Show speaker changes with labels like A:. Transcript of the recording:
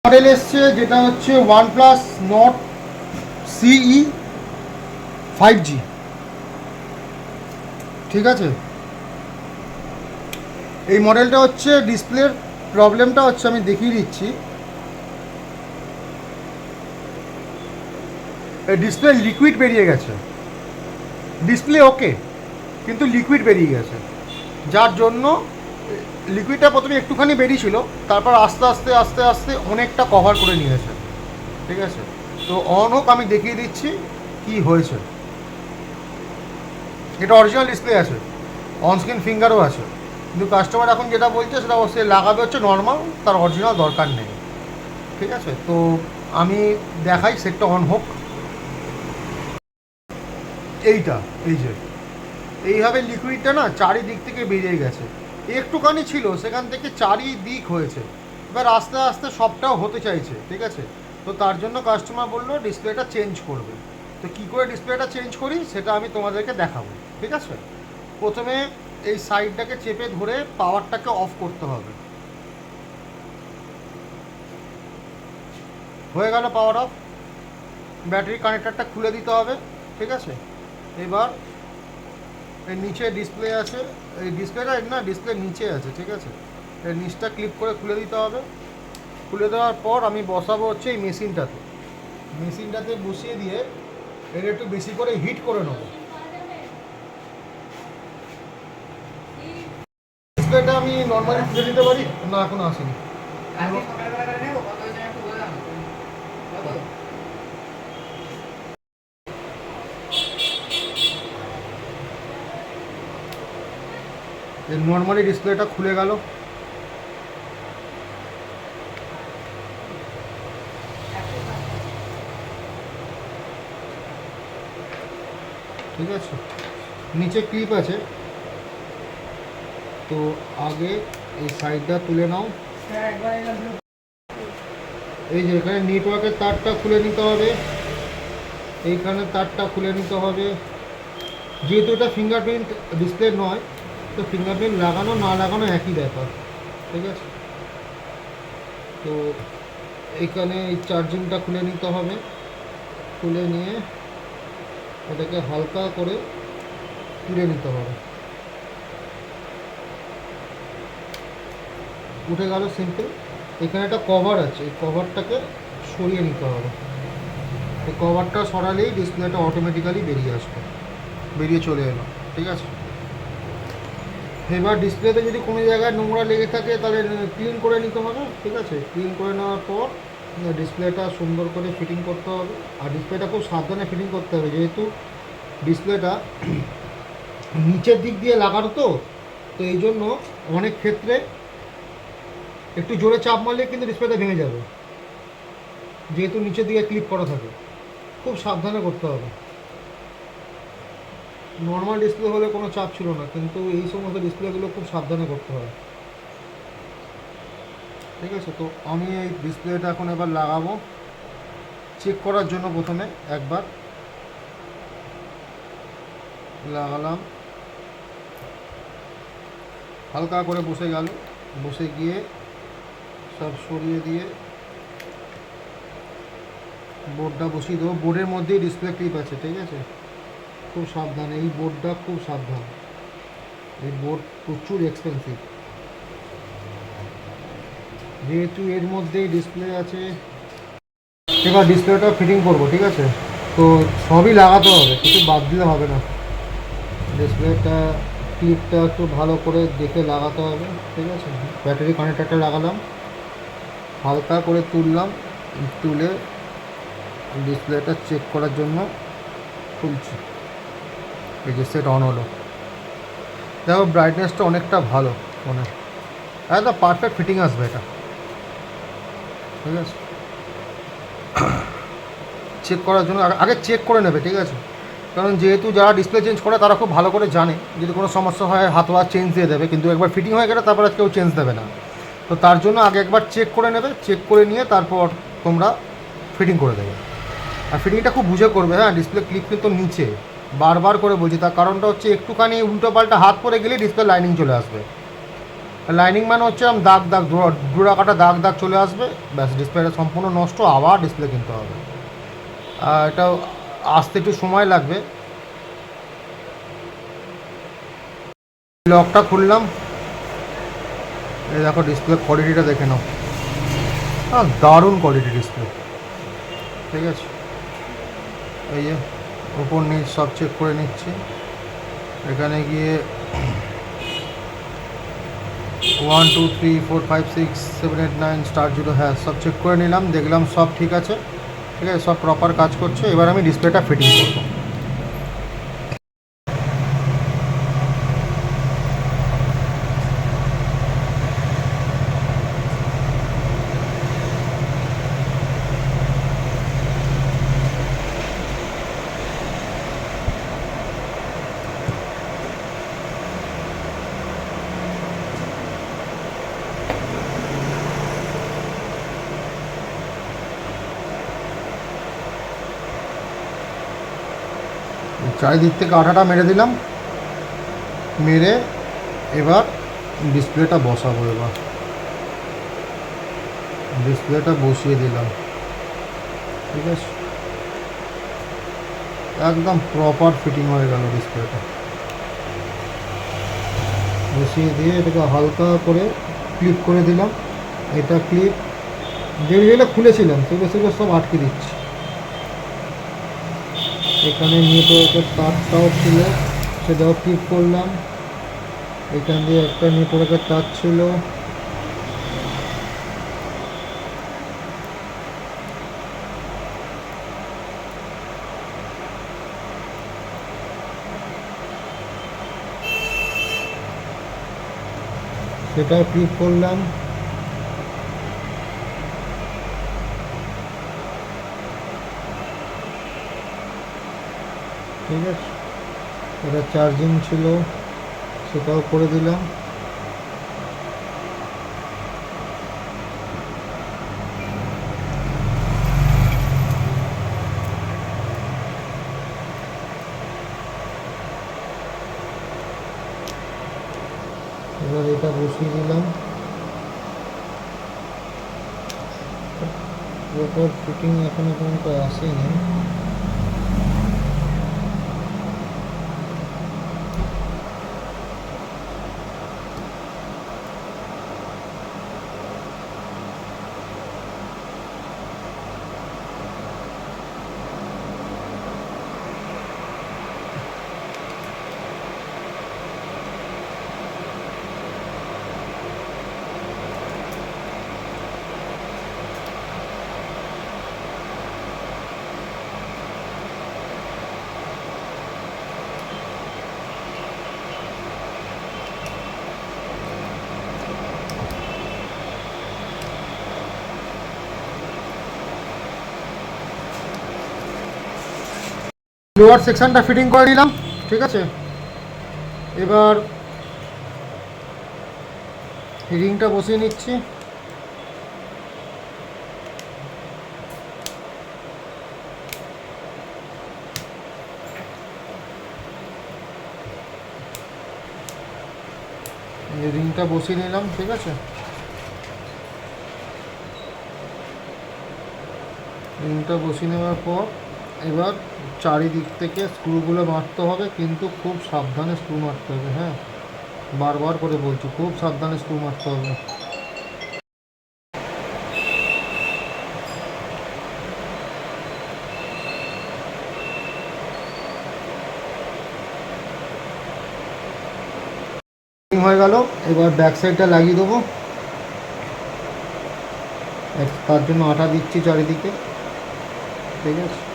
A: Model এসছে যেটা হচ্ছে OnePlus Nord CE 5G। ঠিক আছে, এই মডেলটা হচ্ছে ডিসপ্লের প্রবলেমটা হচ্ছে, আমি দেখিয়ে দিচ্ছি। ডিসপ্লে লিকুইড বেরিয়ে গেছে, ডিসপ্লে ওকে কিন্তু লিকুইড বেরিয়ে গেছে, যার জন্য লিকুইডটা প্রথমে একটুখানি বেরিয়েছিল, তারপর আস্তে আস্তে আস্তে আস্তে অনেকটা কভার করে নিয়েছে। ঠিক আছে, তো অন হোক আমি দেখিয়ে দিচ্ছি কি হয়েছে। এটা অরিজিনাল ডিসপ্লে আছে, অনস্ক্রিন ফিঙ্গারও আছে, কিন্তু কাস্টমার এখন যেটা বলছে সেটা অবশ্যই লাগাবে হচ্ছে নর্মাল, তার অরিজিনাল দরকার নেই। ঠিক আছে, তো আমি দেখাই সেটটা অন হোক। এইটা এই যে এইভাবে লিকুইডটা না চারিদিক থেকে বেরিয়ে গেছে, একটুখানি ছিল সেখান থেকে চারিদিক হয়েছে, এবার আস্তে আস্তে সবটাও হতে চাইছে। ঠিক আছে, তো তার জন্য কাস্টমার বললো ডিসপ্লেটা চেঞ্জ করবে। তো কী করে ডিসপ্লেটা চেঞ্জ করি সেটা আমি তোমাদেরকে দেখাবো। ঠিক আছে, প্রথমে এই সাইডটাকে চেপে ধরে পাওয়ারটাকে অফ করতে হবে। হয়ে গেল পাওয়ার অফ, ব্যাটারি কানেক্টারটা খুলে দিতে হবে। ঠিক আছে, এবার এর নিচে ডিসপ্লে আছে, এই ডিসপ্লেটা না ডিসপ্লে নিচে আছে। ঠিক আছে, এর নিচটা ক্লিপ করে খুলে দিতে হবে। খুলে দেওয়ার পর আমি বসাবো হচ্ছে এই মেশিনটাতে বসিয়ে দিয়ে এর একটু বেশি করে হিট করে নেবো। ডিসপ্লেটা আমি নর্মালি খুলে দিতে পারি না, এখনো আসেনি। নর্মালি ডিসপ্লেটা খুলে গেল। ঠিক আছে, নিচে ক্লিপ আছে, তো আগে এই সাইডটা তুলে নাও। এই যে এখানে নেটওয়ার্কের তারটা খুলে নিতে হবে, এইখানে তারটা খুলে নিতে হবে। যেহেতু এটা ফিঙ্গারপ্রিন্ট ডিসপ্লে নয়, তো ফিঙ্গারপ্রিন্ট লাগানো না লাগানো একই ব্যাপার। ঠিক আছে, তো এইখানে এই চার্জিংটা খুলে নিতে হবে। খুলে নিয়ে এটাকে হালকা করে তুলে নিতে হবে। উঠে গেল সিম্পল। এখানে একটা কভার আছে, এই কভারটাকে সরিয়ে নিতে হবে। এই কভারটা সরালেই ডিসপ্লেটা অটোমেটিক্যালি বেরিয়ে চলে এলো। ঠিক আছে, এবার ডিসপ্লেতে যদি কোনো জায়গায় নোংরা লেগে থাকে তাহলে ক্লিন করে নিতে হবে। ঠিক আছে, ক্লিন করে নেওয়ার পর ডিসপ্লেটা সুন্দর করে ফিটিং করতে হবে। আর ডিসপ্লেটা খুব সাবধানে ফিটিং করতে হবে, যেহেতু ডিসপ্লেটা নিচের দিক দিয়ে লাগানো, তো এই জন্য অনেক ক্ষেত্রে একটু জোরে চাপ মারলে কিন্তু ডিসপ্লেটা ভেঙে যাবে, যেহেতু নিচের দিকে ক্লিপ করা থাকে। খুব সাবধানে করতে হবে। নর্মাল ডিসপ্লে হলে কোনো চাপ ছিল না, কিন্তু এই সমস্ত ডিসপ্লেগুলো খুব সাবধানে করতে হবে। ঠিক আছে, তো আমি এই ডিসপ্লেটা এখন এবার লাগাবো। চেক করার জন্য প্রথমে একবার লাগালাম, হালকা করে বসে গিয়ে সব সরিয়ে দিয়ে বোর্ডটা বসিয়ে দেবো। বোর্ডের মধ্যেই ডিসপ্লে ক্লিপ আছে। ঠিক আছে, খুব সাবধানে, এই বোর্ডটা খুব সাবধান, এই বোর্ড প্রচুর এক্সপেন্সিভ, যেহেতু এর মধ্যেই ডিসপ্লে আছে। এবার ডিসপ্লেটা ফিটিং করবো। ঠিক আছে, তো সবই লাগাতে হবে, কিছু বাদ দিলে হবে না। ডিসপ্লেটা ক্লিপটা একটু ভালো করে দেখে লাগাতে হবে। ঠিক আছে, ব্যাটারি কানেক্টারটা লাগালাম, হালকা করে তুলে ডিসপ্লেটা চেক করার জন্য খুলছি। এই যে সেট অন হলো, দেখো ব্রাইটনেসটা অনেকটা ভালো, একদম পারফেক্ট ফিটিং আসবে এটা। ঠিক আছে, চেক করার জন্য আগে চেক করে নেবে। ঠিক আছে, কারণ যেহেতু যারা ডিসপ্লে চেঞ্জ করে তারা খুব ভালো করে জানে, যদি কোনো সমস্যা হয় হাত চেঞ্জ দিয়ে দেবে, কিন্তু একবার ফিটিং হয়ে গেলে তারপর আর কেউ চেঞ্জ দেবে না। তো তার জন্য আগে একবার চেক করে নেবে, চেক করে নিয়ে তারপর তোমরা ফিটিং করে দেবে। আর ফিটিংটা খুব বুঝে করবে। হ্যাঁ, ডিসপ্লে ক্লিপ কিন্তু নিচে, বারবার করে বলছি, তার কারণটা হচ্ছে একটুখানি উল্টো পাল্টা হাত পরে গেলে ডিসপ্লে লাইনিং চলে আসবে। লাইনিং মানে হচ্ছে দাগ দাগ জোড়া কাটা দাগ দাগ চলে আসবে, ব্যাস ডিসপ্লেটা সম্পূর্ণ নষ্ট, আবার ডিসপ্লে কিনতে হবে। এটা আসতে একটু সময় লাগবে। লকটা খুললাম, এই দেখো ডিসপ্লে কোয়ালিটিটা দেখে নাও, হ্যাঁ দারুণ কোয়ালিটি ডিসপ্লে। ঠিক আছে, এই যে ওপর নিচ সব চেক করে নিচ্ছি। এখানে গিয়ে 1 2 3 4 5 6 7 8 9 স্টার 0, হ্যাঁ সব চেক করে নিলাম, দেখলাম সব ঠিক আছে। ঠিক আছে, সব প্রপার কাজ করছে। এবার আমি ডিসপ্লেটা ফিটিং করবো। চারিদিক থেকে আঠাটা মেরে দিলাম, মেরে এবার ডিসপ্লেটা বসাবো। এবার ডিসপ্লেটা বসিয়ে দিলাম। ঠিক আছে, একদম প্রপার ফিটিং হয়ে গেল ডিসপ্লেটা। বসিয়ে দিয়ে এটাকে হালকা করে ক্লিপ করে দিলাম। এটা ক্লিপ যেগুলো খুলেছিলাম সেগুলো সব আটকে দিচ্ছি। এখানে নেটওয়ার্কের তারটাও ছিল, সেটাও ক্লিপ করলাম। এখান দিয়ে একটা নেটওয়ার্কের তার ছিল, সেটাও ক্লিপ করলাম। ঠিক আছে, এটা চার্জিং ছিল, সেটাও করে দিলাম। এবার এটা বসিয়ে দিলাম। প্রপার ফিটিং এখনো পর্যন্ত আসেনি। লোয়ার সেকশনটা ফিটিং করে নিলাম। ঠিক আছে, এবার রিংটা বসিয়ে নিচ্ছি। রিংটা বসিয়ে নিলাম। ঠিক আছে, রিংটা বসিয়ে নেওয়ার পর এবার চারিদিক থেকে স্ক্রুগুলো মারতে হবে, কিন্তু খুব সাবধানে স্ক্রু মারতে হবে। হ্যাঁ, বারবার করে বলছি, খুব সাবধানে স্ক্রু মারতে হবে। হয়ে গেল, এবার ব্যাক সাইডটা লাগিয়ে দেবো। তার জন্য আটা দিচ্ছি চারিদিকে। ঠিক আছে,